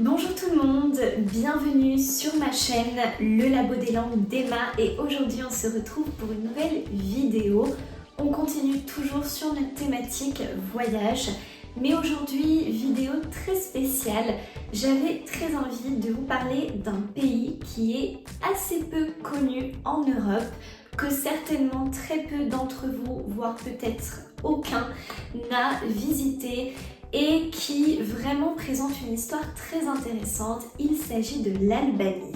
Bonjour tout le monde, bienvenue sur ma chaîne Le Labo des langues d'Emma et aujourd'hui on se retrouve pour une nouvelle vidéo. On continue toujours sur notre thématique voyage, mais aujourd'hui vidéo très spéciale. J'avais très envie de vous parler d'un pays qui est assez peu connu en Europe, que certainement très peu d'entre vous, voire peut-être aucun, n'a visité et qui vraiment présente une histoire très intéressante. Il s'agit de l'Albanie.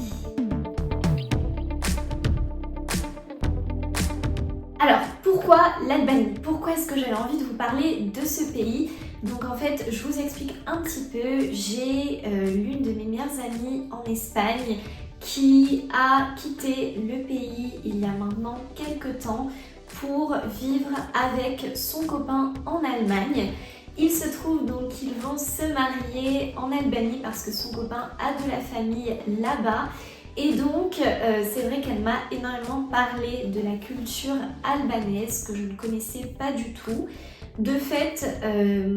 Alors, pourquoi l'Albanie? Pourquoi est-ce que j'avais envie de vous parler de ce pays? Donc en fait, je vous explique un petit peu. J'ai l'une de mes meilleures amies en Espagne qui a quitté le pays il y a maintenant quelques temps pour vivre avec son copain en Allemagne. Il se trouve donc qu'ils vont se marier en Albanie parce que son copain a de la famille là-bas. Et donc, c'est vrai qu'elle m'a énormément parlé de la culture albanaise que je ne connaissais pas du tout. De fait,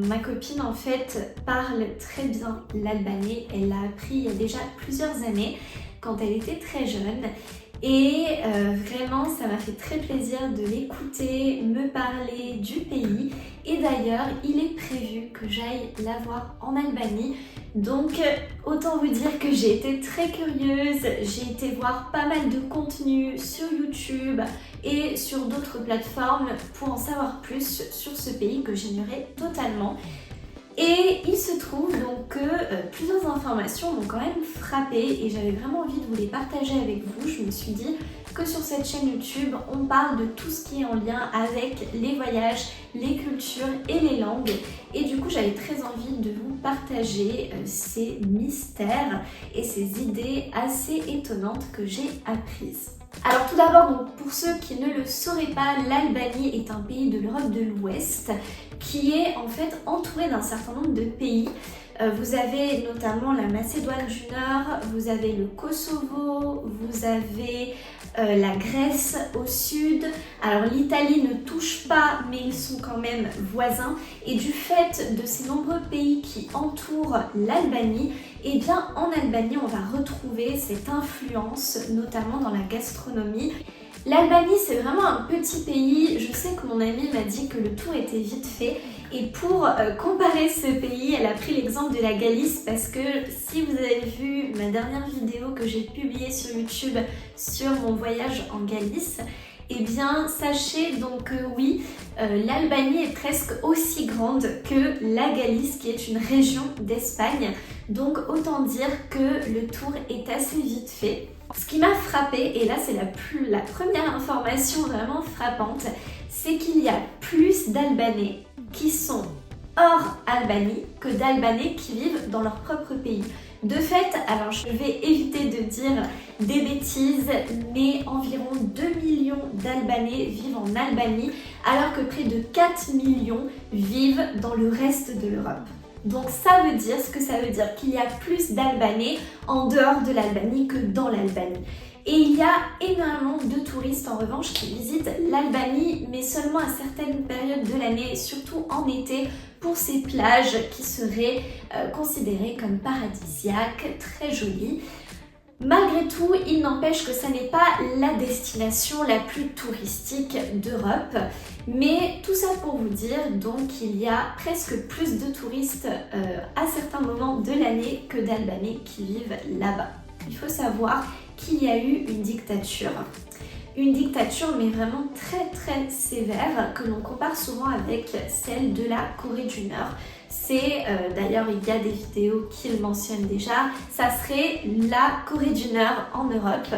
ma copine en fait parle très bien l'albanais. Elle l'a appris il y a déjà plusieurs années quand elle était très jeune. Et vraiment, ça m'a fait très plaisir de l'écouter, me parler du pays. Et d'ailleurs, il est prévu que j'aille la voir en Albanie. Donc, autant vous dire que j'ai été très curieuse. J'ai été voir pas mal de contenu sur YouTube et sur d'autres plateformes pour en savoir plus sur ce pays que j'ignorais totalement. Et il se trouve donc que plusieurs informations m'ont quand même frappée et j'avais vraiment envie de vous les partager avec vous. Je me suis dit que sur cette chaîne YouTube, on parle de tout ce qui est en lien avec les voyages, les cultures et les langues. Et du coup, j'avais très envie de vous partager ces mystères et ces idées assez étonnantes que j'ai apprises. Alors tout d'abord, donc, pour ceux qui ne le sauraient pas, l'Albanie est un pays de l'Europe de l'Ouest qui est en fait entouré d'un certain nombre de pays. Vous avez notamment la Macédoine du Nord, vous avez le Kosovo, vous avez la Grèce au sud. Alors l'Italie ne touche pas, mais ils sont quand même voisins. Et du fait de ces nombreux pays qui entourent l'Albanie, et bien en Albanie on va retrouver cette influence, notamment dans la gastronomie. L'Albanie, c'est vraiment un petit pays. Je sais que mon amie m'a dit que le tour était vite fait. Et pour comparer ce pays, elle a pris l'exemple de la Galice parce que si vous avez vu ma dernière vidéo que j'ai publiée sur YouTube sur mon voyage en Galice, eh bien sachez donc que oui, l'Albanie est presque aussi grande que la Galice qui est une région d'Espagne. Donc autant dire que le tour est assez vite fait. Ce qui m'a frappée, et là c'est la première information vraiment frappante, c'est qu'il y a plus d'Albanais qui sont hors Albanie que d'Albanais qui vivent dans leur propre pays. De fait, alors je vais éviter de dire des bêtises, mais environ 2 millions d'Albanais vivent en Albanie, alors que près de 4 millions vivent dans le reste de l'Europe. Donc ça veut dire, ce que ça veut dire, qu'il y a plus d'Albanais en dehors de l'Albanie que dans l'Albanie. Et il y a énormément de touristes en revanche qui visitent l'Albanie, mais seulement à certaines périodes de l'année, surtout en été, pour ces plages qui seraient considérées comme paradisiaques, très jolies. Malgré tout, il n'empêche que ça n'est pas la destination la plus touristique d'Europe. Mais tout ça pour vous dire donc qu'il y a presque plus de touristes à certains moments de l'année que d'Albanais qui vivent là-bas. Il faut savoir qu'il y a eu une dictature. Une dictature mais vraiment très sévère que l'on compare souvent avec celle de la Corée du Nord. C'est d'ailleurs il y a des vidéos qui le mentionnent déjà, ça serait la Corée du Nord en Europe.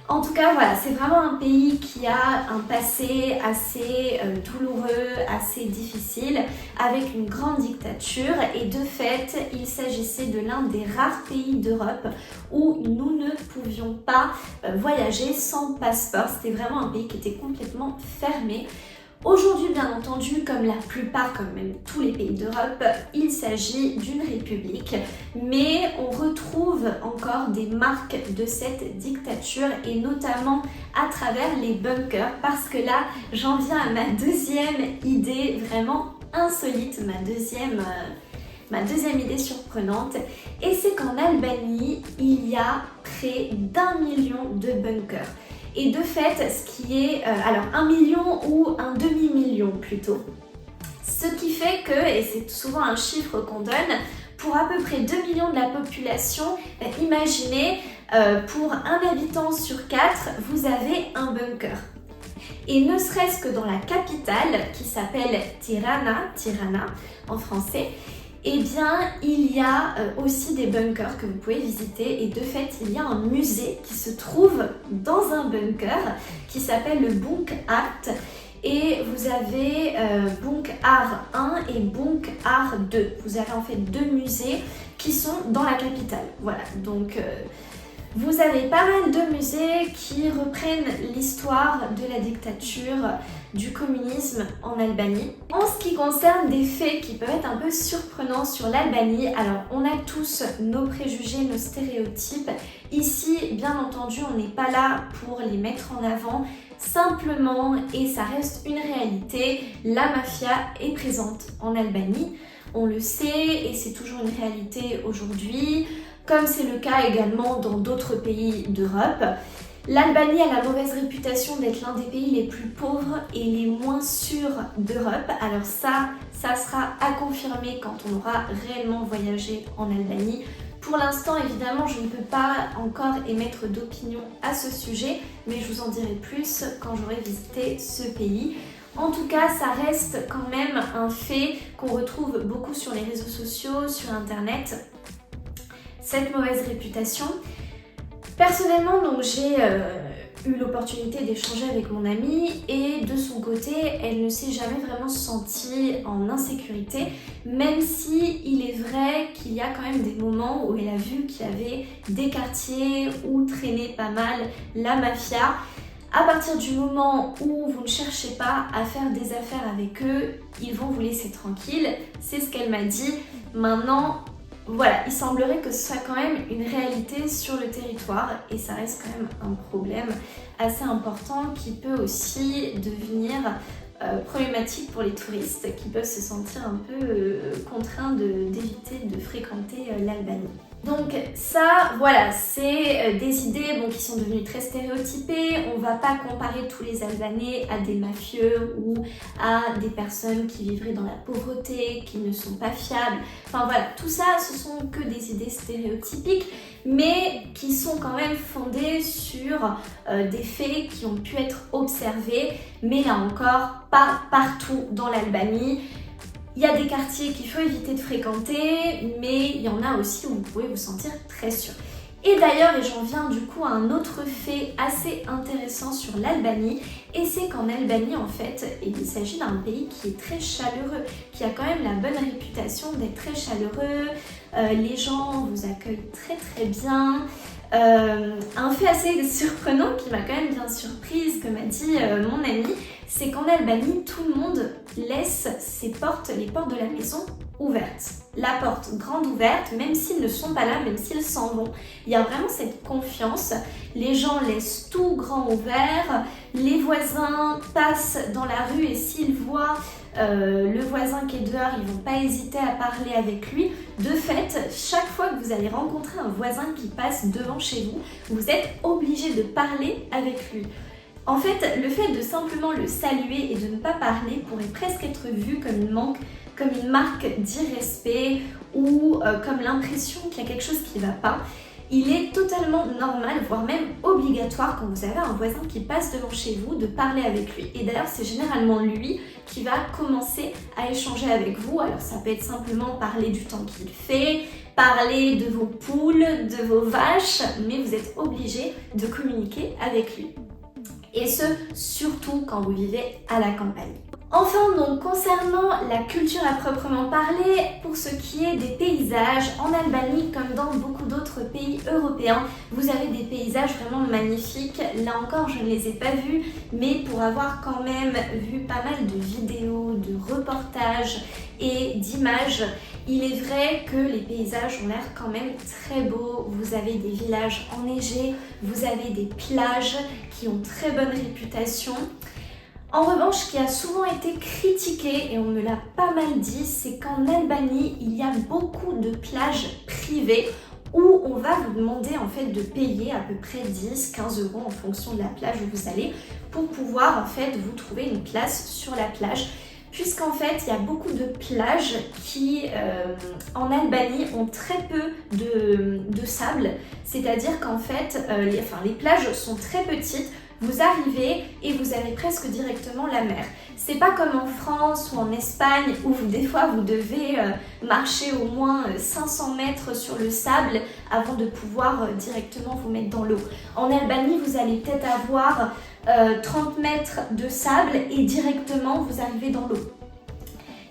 En tout cas voilà, c'est vraiment un pays qui a un passé assez douloureux, assez difficile, avec une grande dictature et de fait il s'agissait de l'un des rares pays d'Europe où nous ne pouvions pas voyager sans passeport. C'était vraiment un pays qui était complètement fermé. Aujourd'hui, bien entendu, comme la plupart, comme même tous les pays d'Europe, il s'agit d'une république, mais on retrouve encore des marques de cette dictature et notamment à travers les bunkers, parce que là, j'en viens à ma deuxième idée vraiment insolite, ma deuxième idée surprenante, et c'est qu'en Albanie, il y a près d'1 million de bunkers. Et de fait, ce qui est, alors 1 million ou un demi-million plutôt. Ce qui fait que, et c'est souvent un chiffre qu'on donne, pour à peu près 2 millions de la population, imaginez, pour un habitant sur 4, vous avez un bunker. Et ne serait-ce que dans la capitale, qui s'appelle Tirana en français, eh bien, il y a aussi des bunkers que vous pouvez visiter et de fait, il y a un musée qui se trouve dans un bunker qui s'appelle le Bunk Art et vous avez Bunk Art 1 et Bunk Art 2. Vous avez en fait deux musées qui sont dans la capitale. Voilà, donc vous avez pas mal de musées qui reprennent l'histoire de la dictature, du communisme en Albanie. En ce qui concerne des faits qui peuvent être un peu surprenants sur l'Albanie, alors on a tous nos préjugés, nos stéréotypes. Ici, bien entendu, on n'est pas là pour les mettre en avant. Simplement, et ça reste une réalité, la mafia est présente en Albanie. On le sait et c'est toujours une réalité aujourd'hui, comme c'est le cas également dans d'autres pays d'Europe. L'Albanie a la mauvaise réputation d'être l'un des pays les plus pauvres et les moins sûrs d'Europe. Alors ça sera à confirmer quand on aura réellement voyagé en Albanie. Pour l'instant, évidemment, je ne peux pas encore émettre d'opinion à ce sujet, mais je vous en dirai plus quand j'aurai visité ce pays. En tout cas, ça reste quand même un fait qu'on retrouve beaucoup sur les réseaux sociaux, sur internet, cette mauvaise réputation. Personnellement, donc j'ai eu l'opportunité d'échanger avec mon amie et de son côté, elle ne s'est jamais vraiment sentie en insécurité, même si il est vrai qu'il y a quand même des moments où elle a vu qu'il y avait des quartiers où traînait pas mal la mafia. À partir du moment où vous ne cherchez pas à faire des affaires avec eux, ils vont vous laisser tranquille. C'est ce qu'elle m'a dit. Maintenant, voilà, il semblerait que ce soit quand même une réalité sur le territoire et ça reste quand même un problème assez important qui peut aussi devenir problématique pour les touristes qui peuvent se sentir un peu contraints d'éviter de fréquenter l'Albanie. Donc ça, voilà, c'est des idées qui sont devenues très stéréotypées. On va pas comparer tous les Albanais à des mafieux ou à des personnes qui vivraient dans la pauvreté, qui ne sont pas fiables. Enfin voilà, tout ça, ce sont que des idées stéréotypiques, mais qui sont quand même fondées sur des faits qui ont pu être observés, mais là encore, pas partout dans l'Albanie. Il y a des quartiers qu'il faut éviter de fréquenter, mais il y en a aussi où vous pouvez vous sentir très sûr. Et d'ailleurs, et j'en viens du coup à un autre fait assez intéressant sur l'Albanie, et c'est qu'en Albanie, en fait, il s'agit d'un pays qui est très chaleureux, qui a quand même la bonne réputation d'être très chaleureux, les gens vous accueillent très très bien. Un fait assez surprenant qui m'a quand même bien surprise, que m'a dit mon ami, c'est qu'en Albanie, tout le monde laisse les portes de la maison ouvertes. La porte grande ouverte, même s'ils ne sont pas là, même s'ils s'en vont. Il y a vraiment cette confiance. Les gens laissent tout grand ouvert. Les voisins passent dans la rue et s'ils voient le voisin qui est dehors, ils vont pas hésiter à parler avec lui. De fait, chaque fois que vous allez rencontrer un voisin qui passe devant chez vous, vous êtes obligé de parler avec lui. En fait, le fait de simplement le saluer et de ne pas parler pourrait presque être vu comme une marque d'irrespect ou comme l'impression qu'il y a quelque chose qui ne va pas. Il est totalement normal, voire même obligatoire quand vous avez un voisin qui passe devant chez vous de parler avec lui. Et d'ailleurs, c'est généralement lui qui va commencer à échanger avec vous. Alors ça peut être simplement parler du temps qu'il fait, parler de vos poules, de vos vaches, mais vous êtes obligé de communiquer avec lui. Et ce, surtout quand vous vivez à la campagne. Enfin, donc, concernant la culture à proprement parler, pour ce qui est des paysages, en Albanie, comme dans beaucoup d'autres pays européens, vous avez des paysages vraiment magnifiques. Là encore, je ne les ai pas vus, mais pour avoir quand même vu pas mal de vidéos, de reportages et d'images, il est vrai que les paysages ont l'air quand même très beaux. Vous avez des villages enneigés, vous avez des plages qui ont très bonne réputation. En revanche, ce qui a souvent été critiqué, et on me l'a pas mal dit, c'est qu'en Albanie, il y a beaucoup de plages privées où on va vous demander en fait de payer à peu près 10-15 € en fonction de la plage où vous allez pour pouvoir en fait vous trouver une place sur la plage. Puisqu'en fait, il y a beaucoup de plages qui, en Albanie, ont très peu de sable. C'est-à-dire qu'en fait, les plages sont très petites. Vous arrivez et vous avez presque directement la mer. C'est pas comme en France ou en Espagne où des fois vous devez marcher au moins 500 mètres sur le sable avant de pouvoir directement vous mettre dans l'eau. En Albanie, vous allez peut-être avoir 30 mètres de sable et directement vous arrivez dans l'eau.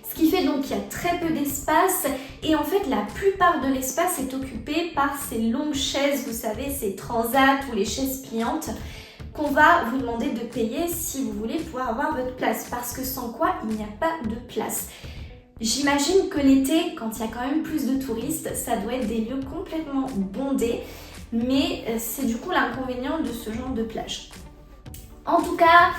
Ce qui fait donc qu'il y a très peu d'espace et en fait la plupart de l'espace est occupé par ces longues chaises, vous savez, ces transats ou les chaises pliantes qu'on va vous demander de payer si vous voulez pouvoir avoir votre place, parce que sans quoi il n'y a pas de place. J'imagine que l'été, quand il y a quand même plus de touristes, ça doit être des lieux complètement bondés, mais c'est du coup l'inconvénient de ce genre de plage. En tout cas,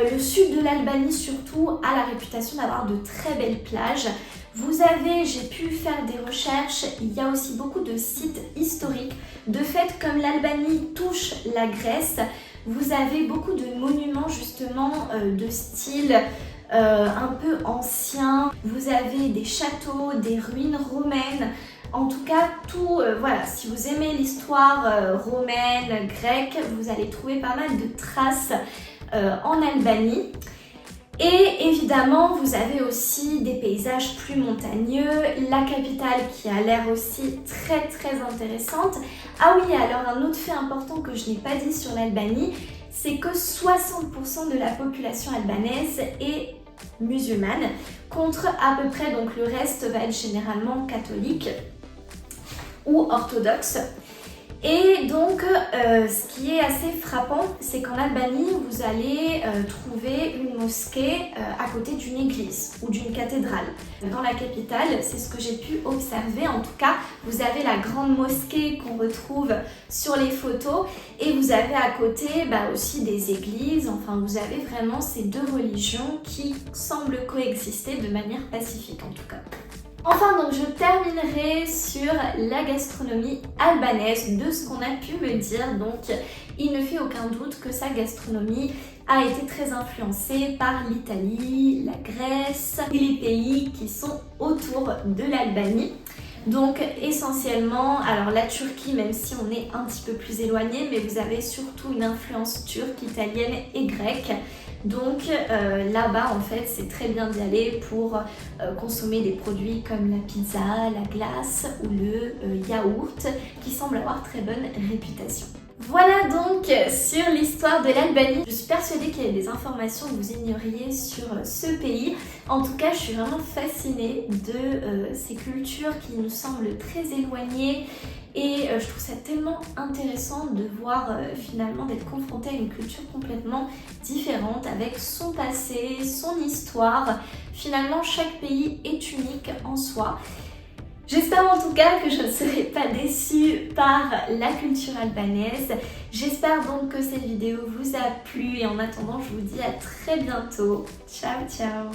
le sud de l'Albanie surtout a la réputation d'avoir de très belles plages. Vous avez, j'ai pu faire des recherches, il y a aussi beaucoup de sites historiques. De fait, comme l'Albanie touche la Grèce, vous avez beaucoup de monuments justement de style un peu ancien. Vous avez des châteaux, des ruines romaines. En tout cas, tout, voilà, si vous aimez l'histoire romaine, grecque, vous allez trouver pas mal de traces en Albanie. Et évidemment, vous avez aussi des paysages plus montagneux, la capitale qui a l'air aussi très très intéressante. Ah oui, alors un autre fait important que je n'ai pas dit sur l'Albanie, c'est que 60% de la population albanaise est musulmane, contre à peu près, donc le reste va être généralement catholique ou orthodoxe. Et donc, ce qui est assez frappant, c'est qu'en Albanie, vous allez trouver une mosquée à côté d'une église ou d'une cathédrale. Dans la capitale, c'est ce que j'ai pu observer. En tout cas, vous avez la grande mosquée qu'on retrouve sur les photos et vous avez à côté aussi des églises. Enfin, vous avez vraiment ces deux religions qui semblent coexister de manière pacifique en tout cas. Enfin, donc je terminerai sur la gastronomie albanaise, de ce qu'on a pu me dire. Donc, il ne fait aucun doute que sa gastronomie a été très influencée par l'Italie, la Grèce et les pays qui sont autour de l'Albanie. Donc essentiellement, alors la Turquie, même si on est un petit peu plus éloigné, mais vous avez surtout une influence turque, italienne et grecque. Donc là-bas en fait c'est très bien d'y aller pour consommer des produits comme la pizza, la glace ou le yaourt qui semblent avoir très bonne réputation. Voilà donc sur l'histoire de l'Albanie. Je suis persuadée qu'il y a des informations que vous ignoriez sur ce pays. En tout cas, je suis vraiment fascinée de ces cultures qui nous semblent très éloignées. Et je trouve ça tellement intéressant de voir finalement d'être confronté à une culture complètement différente avec son passé, son histoire. Finalement, chaque pays est unique en soi. J'espère en tout cas que je ne serai pas déçue par la culture albanaise. J'espère donc que cette vidéo vous a plu et en attendant, je vous dis à très bientôt. Ciao, ciao!